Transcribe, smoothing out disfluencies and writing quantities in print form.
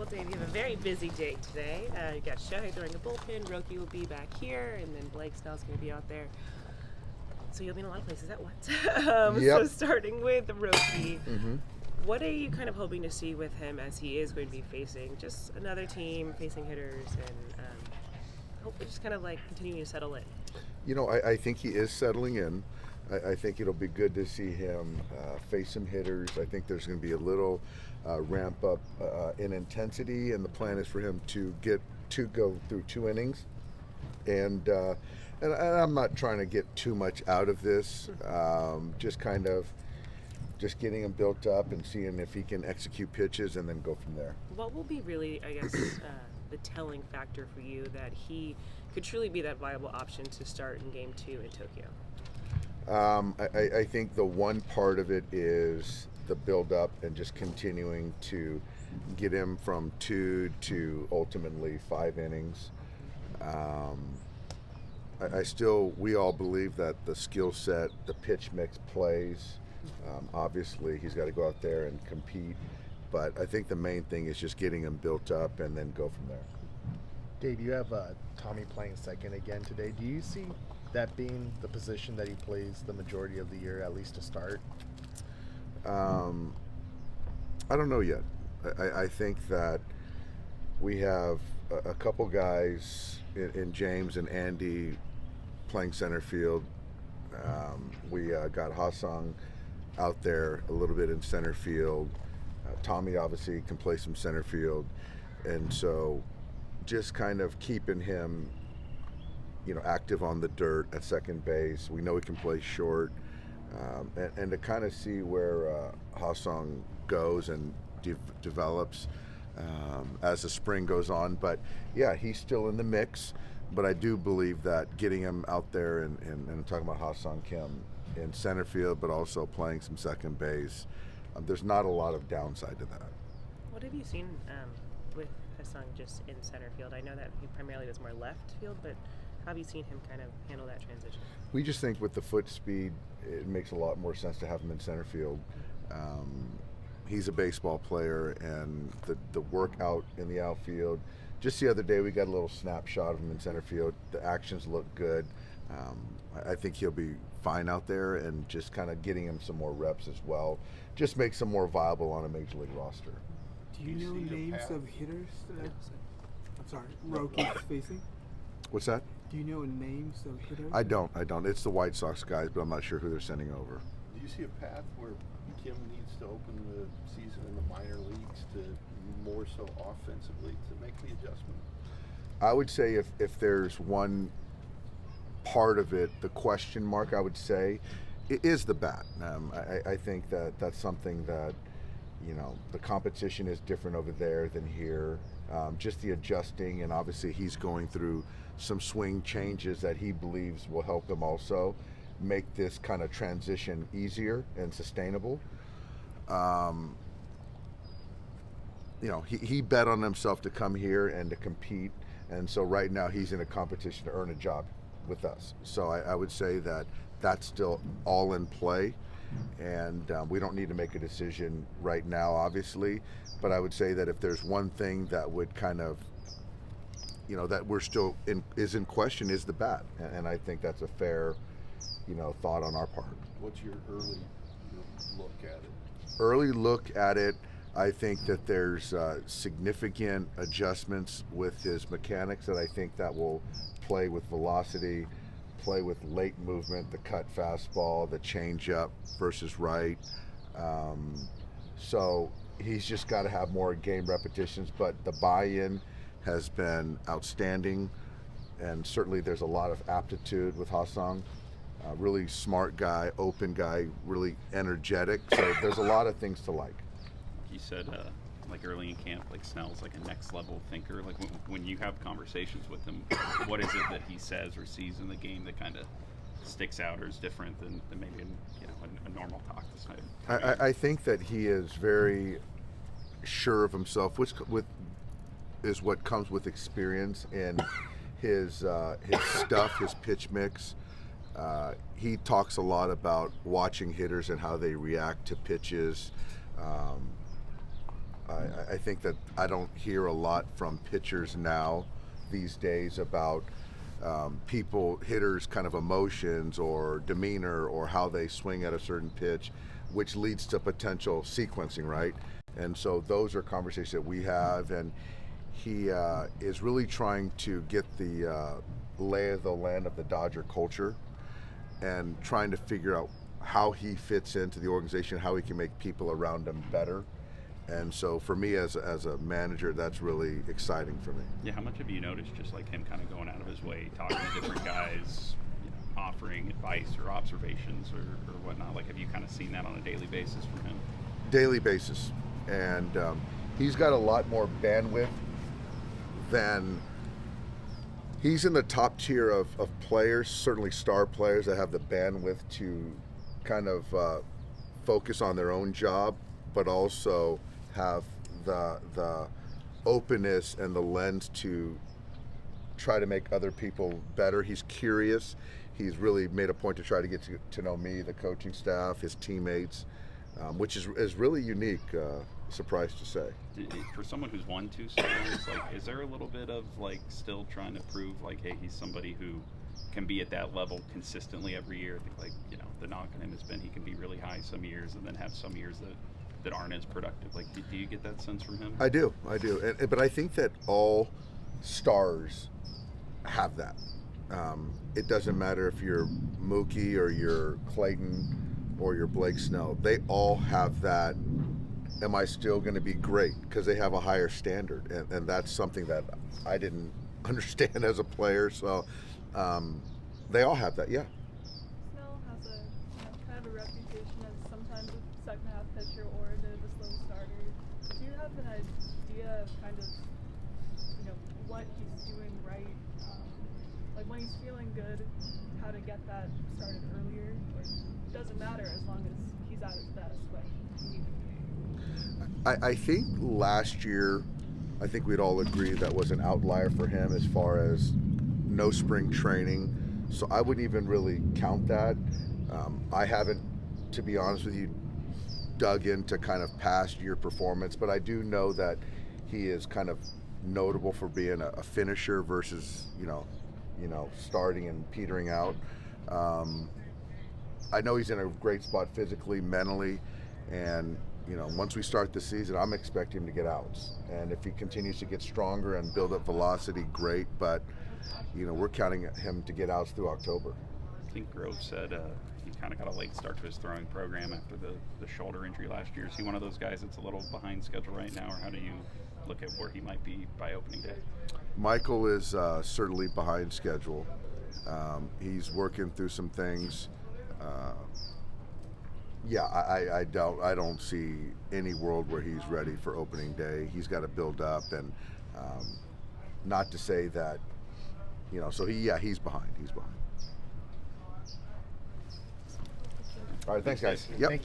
Well, Dave, you have a very busy day today. You got Shohei throwing a bullpen, Roki will be back here, and then Blake Snell's going to be out there. So you'll be in a lot of places at once. Yep. So starting with Roki, what are you kind of hoping to see with him as he is going to be facing just another team, facing hitters, and hopefully just kind of like continuing to settle in? You know, I think he is settling in. I think it'll be good to see him face some hitters. I think there's going to be a little ramp up in intensity, and the plan is for him to go through 2 innings. And I'm not trying to get too much out of this. Just getting him built up and seeing if he can execute pitches, and then go from there. What will be really, I guess, the telling factor for you that he could truly be that viable option to start in Game 2 in Tokyo? I think the one part of it is the build up and just continuing to get him from 2 to ultimately 5 innings. We all believe that the skill set, the pitch mix plays. Obviously, he's got to go out there and compete. But I think the main thing is just getting him built up and then go from there. Dave, you have Tommy playing second again today. Do you see that being the position that he plays the majority of the year, at least to start? I don't know yet. I think that we have a couple guys in James and Andy playing center field. We got Hyeseong out there a little bit in center field. Tommy obviously can play some center field, and so just kind of keeping him, active on the dirt at second base. We know he can play short, and to kind of see where Hyeseong goes and develops as the spring goes on. But yeah, he's still in the mix. But I do believe that getting him out there and I'm talking about Hyeseong Kim in center field, but also playing some second base, there's not a lot of downside to that. What have you seen with Hyeseong just in center field? I know that he primarily does more left field, but how have you seen him kind of handle that transition? We just think with the foot speed, it makes a lot more sense to have him in center field. He's a baseball player, and the work out in the outfield. Just the other day, we got a little snapshot of him in center field. The actions look good. I think he'll be fine out there, and just kind of getting him some more reps as well. Just makes him more viable on a major league roster. Do you know names of hitters that Roki's facing? What's that? Do you know names of hitters? I don't. It's the White Sox guys, but I'm not sure who they're sending over. Do you see a path where Kim needs to open the season in the minor leagues to more so offensively to make the adjustment? I would say if there's one part of it, the question mark, I would say, it is the bat. I think that's something that, the competition is different over there than here. Just the adjusting, and obviously he's going through some swing changes that he believes will help him also make this kind of transition easier and sustainable. He bet on himself to come here and to compete, and so right now he's in a competition to earn a job with us. So I would say that that's still all in play, and we don't need to make a decision right now, obviously, but I would say that if there's one thing that would kind of, that we're still is in question, is the bat, and I think that's a fair, thought on our part. What's your early look at it? Early look at it, I think that there's significant adjustments with his mechanics that I think that will play with velocity, play with late movement, the cut fastball, the changeup versus right. So he's just got to have more game repetitions, but the buy-in has been outstanding, and certainly there's a lot of aptitude with Hyeseong. Really smart guy, open guy, really energetic. So there's a lot of things to like. You said, early in camp, Snell's a next level thinker. When you have conversations with him, what is it that he says or sees in the game that kind of sticks out or is different than maybe a normal talk this night? I think that he is very sure of himself, which is what comes with experience in his stuff, his pitch mix. He talks a lot about watching hitters and how they react to pitches. I think that I don't hear a lot from pitchers now these days about hitters' kind of emotions or demeanor or how they swing at a certain pitch, which leads to potential sequencing, right? And so those are conversations that we have, and he is really trying to get the lay of the land of the Dodger culture and trying to figure out how he fits into the organization, how he can make people around him better. And so for me as a manager, that's really exciting for me. Yeah, how much have you noticed just like him kind of going out of his way, talking to different guys, offering advice or observations or whatnot? Like, have you kind of seen that on a daily basis from him? Daily basis. And he's got a lot more bandwidth than he's in the top tier of players, certainly star players that have the bandwidth to kind of focus on their own job, but also have the openness and the lens to try to make other people better. He's curious. He's really made a point to try to get to know me, the coaching staff, his teammates, which is really unique, surprised to say. For someone who's won 2 Stars, like, is there a little bit of like still trying to prove like, hey, he's somebody who can be at that level consistently every year? I think, like, the knock on him has been he can be really high some years and then have some years that aren't as productive. Like, do you get that sense from him? I do. But I think that all stars have that. It doesn't matter if you're Mookie or you're Clayton or you're Blake Snell. They all have that, am I still going to be great? Because they have a higher standard. And that's something that I didn't understand as a player. So they all have that, yeah. Snell has a kind of a reputation as sometimes a second half pitcher or a bit of a slow starter. Do you have an idea of kind of what he's doing right? Like when he's feeling good, how to get that started earlier? Or it doesn't matter as long as he's at his best when he needs to be. I think last year, I think we'd all agree that was an outlier for him as far as no spring training. So I wouldn't even really count that. I haven't, to be honest with you, dug into kind of past year performance, but I do know that he is kind of notable for being a finisher versus, starting and petering out. I know he's in a great spot physically, mentally, and once we start the season, I'm expecting him to get outs. And if he continues to get stronger and build up velocity, great. But, we're counting him to get outs through October. I think Grove said he kind of got a late start to his throwing program after the shoulder injury last year. Is he one of those guys that's a little behind schedule right now, or how do you look at where he might be by opening day? Michael is certainly behind schedule. He's working through some things. I don't see any world where he's ready for opening day. He's got to build up, and not to say that, so he's behind. He's behind. All right, thanks guys. Yep. Thank you.